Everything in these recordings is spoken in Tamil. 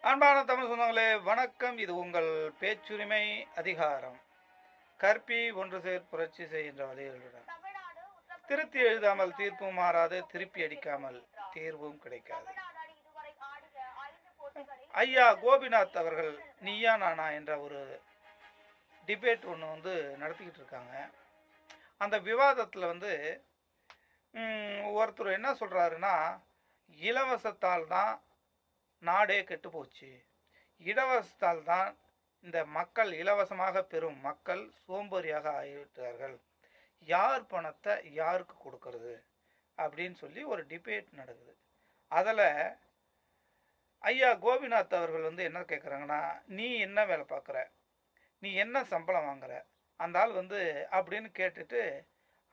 அன்பான தமிழ் சொந்தங்களே வணக்கம். இது உங்கள் பேச்சுரிமை அதிகாரம். கற்பி ஒன்று சேர் புரட்சி செய்கின்ற வழிகளுடன் திருத்தி எழுதாமல் தீர்ப்பும் மாறாது, திருப்பி அடிக்காமல் தீர்வும் கிடைக்காது. ஐயா கோபிநாத் அவர்கள் நீயா நானா என்ற ஒரு டிபேட் ஒன்று நடத்திக்கிட்டு இருக்காங்க. அந்த விவாதத்தில் ஒருத்தர் என்ன சொல்கிறாருன்னா, இலவசத்தால் தான் நாடே கெட்டு போச்சு, இலவசத்தால் தான் இந்த மக்கள், இலவசமாக பெறும் மக்கள் சோம்பேறியாக ஆகிவிட்டார்கள், யார் பணத்தை யாருக்கு கொடுக்கறது அப்படின்னு சொல்லி ஒரு டிபேட் நடக்குது. அதில் ஐயா கோபிநாத் அவர்கள் என்ன கேட்குறாங்கன்னா, நீ என்ன வேலை பார்க்குற, நீ என்ன சம்பளம் வாங்குற, அந்த ஆள் அப்படின்னு கேட்டுட்டு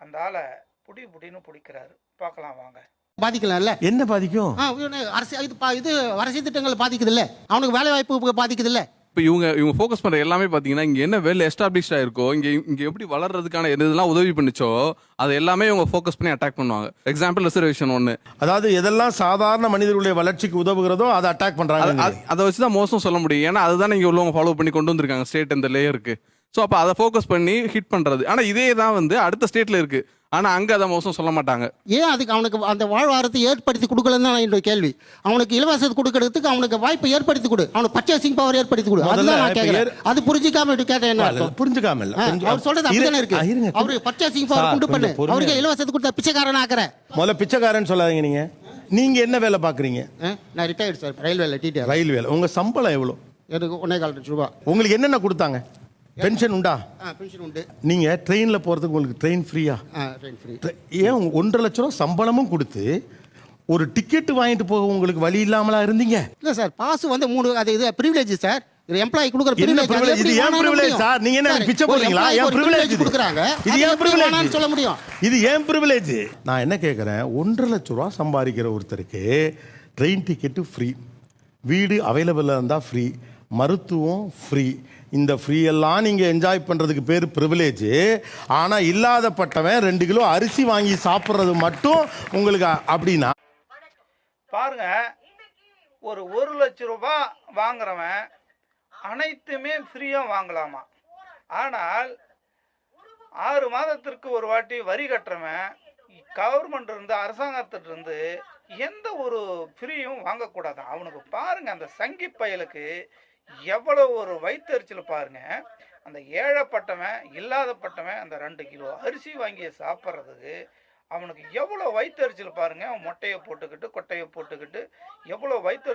அந்த ஆளை புடின்னு பிடிக்கிறாரு. பார்க்கலாம் வாங்க. பாதிக்கலாம்ல. என்ன பாதிக்கும்? இது அரசியல் திட்டங்கள் பாதிக்குது இல்ல, அவனுக்கு வேலை வாய்ப்பு பாதிக்குது இல்ல. இப்போ இவங்க ஃபோக்கஸ் பண்ணுற எல்லாமே பார்த்தீங்கன்னா, இங்கே என்ன வெல் எஸ்டாப்ளிஷ்டாக இருக்கோ, இங்கே எப்படி வளர்றதுக்கான எதெல்லாம் உதவி பண்ணிச்சோ அது எல்லாமே இவங்க ஃபோக்கஸ் பண்ணி அட்டாக் பண்ணுவாங்க. எக்ஸாம்பிள் ரிசர்வேஷன் ஒன்று. அதாவது எதெல்லாம் சாதாரண மனிதர்களுடைய வளர்ச்சிக்கு உதவுகிறதோ அதை அட்டாக் பண்ணுறாங்க. அதை வச்சு தான் மோசம் சொல்ல முடியும். ஏன்னா அதுதான் இங்கே உள்ளவங்க ஃபாலோ பண்ணி கொண்டு வந்திருக்காங்க ஸ்டேட் இந்த லேயருக்கு. ஸோ அப்போ அதை ஃபோக்கஸ் பண்ணி ஹிட் பண்ணுறது. ஆனால் இதே தான் அடுத்த ஸ்டேட்டில் இருக்குது. ஆனால் அங்கே அதை மோசம் சொல்ல மாட்டாங்க. ஏன் அதுக்கு அவனுக்கு அந்த வாழ்வாரத்தை ஏற்படுத்தி கொடுக்கலன்னு தான் என்னோட கேள்வி. அவனுக்கு இலவசத்தை கொடுக்கறதுக்கு அவனுக்கு வாய்ப்பை ஏற்படுத்தி கொடு, அவனுக்கு பர்ச்சேசிங் பவர் ஏற்படுத்தி கொடு. அதுதான் நான் கேட்கிறேன். அது புரிஞ்சிக்காம கேட்டேன். என்ன புரிஞ்சுக்காம இல்ல, அவர் சொல்றது அப்படிதானே இருக்கு. அவரு பர்ச்சேசிங் பவர் கொண்டு பண்ணு, அவருக்கு இலவசத்தை கொடுத்தா பிச்சைக்காரன் ஆக்குற. முதல்ல பிச்சைக்காரன் சொல்லாதீங்க. நீங்க என்ன வேலை பாக்குறீங்க? நான் ரிட்டையர்ட் சார், ரயில்வேல டிடிஆர். ரயில்வேல. உங்க சம்பளம் எவ்வளவு? எனக்கு 1.25 லட்சம் ரூபாய். உங்களுக்கு என்னென்ன கொடுத்தாங்க? பென்ஷன் உண்டா? பென்ஷன் உண்டு. நீங்க ட்ரெயின்ல போறதுக்கு உங்களுக்கு ட்ரெயின் ஃப்ரீயா? Train free. ஏன் 1.5 லட்சம் ரூபாய் சம்பளமும் கொடுத்து ஒரு டிக்கெட் வாங்கிட்டு போக உங்களுக்கு வழி இல்லாமலா இருந்தீங்க? இல்ல சார், பாஸ் 3 அது இது பிரிவிலேஜ் சார். இது எம்ப்ளாயி கொடுக்குற பிரிவிலேஜ். இது ஏன் பிரிவிலேஜ் சார்? நீங்க என்ன பிச்சை போடுறீங்களா? ஏன் பிரிவிலேஜ் கொடுக்குறாங்க? இது ஏன் பிரிவிலேஜ் சொல்ல முடியும்? இது ஏன் பிரிவிலேஜ்? நான் என்ன கேக்குறேன், 1.5 லட்சம் ரூபாய் சம்பாதிக்கிற ஒருத்தருக்கு ட்ரெயின் டிக்கெட் ஃப்ரீ, வீடு அவைலபிளா இருந்தா ஃப்ரீ, மருத்துவம் ஃப்ரீ. இந்த ஃப்ரீ எல்லாம் நீங்க என்ஜாய் பண்றதுக்கு பேர் பிரிவிலேஜ். ஆனா இல்லாதப்பட்டவன் 2 கிலோ அரிசி வாங்கி சாப்பிட்றது மட்டும் உங்களுக்கு அப்படின்னா பாருங்க. ஒரு 1 லட்சம் ரூபாய் வாங்குறவன் அனைத்துமே ஃப்ரீயா வாங்கலாமா. ஆனால் 6 மாதத்திற்கு ஒரு வாட்டி வரி கட்டுறவன் கவர்மெண்ட் அரசாங்கத்திலிருந்து எந்த ஒரு ஃப்ரீயும் வாங்கக்கூடாது. அவனுக்கு பாருங்க, அந்த சங்கி பயலுக்கு எவ்வளவு ஒரு வயிற்றுச்சல் பாருங்க. அந்த ஏழைப்பட்டவன், இல்லாதப்பட்டவன் அந்த 2 கிலோ அரிசி வாங்கி சாப்பிட்றதுக்கு அவனுக்கு எவ்வளோ வயிற்றுச்சல் பாருங்க. அவன் மொட்டையை போட்டுக்கிட்டு கொட்டையை போட்டுக்கிட்டு எவ்வளோ வயிற்று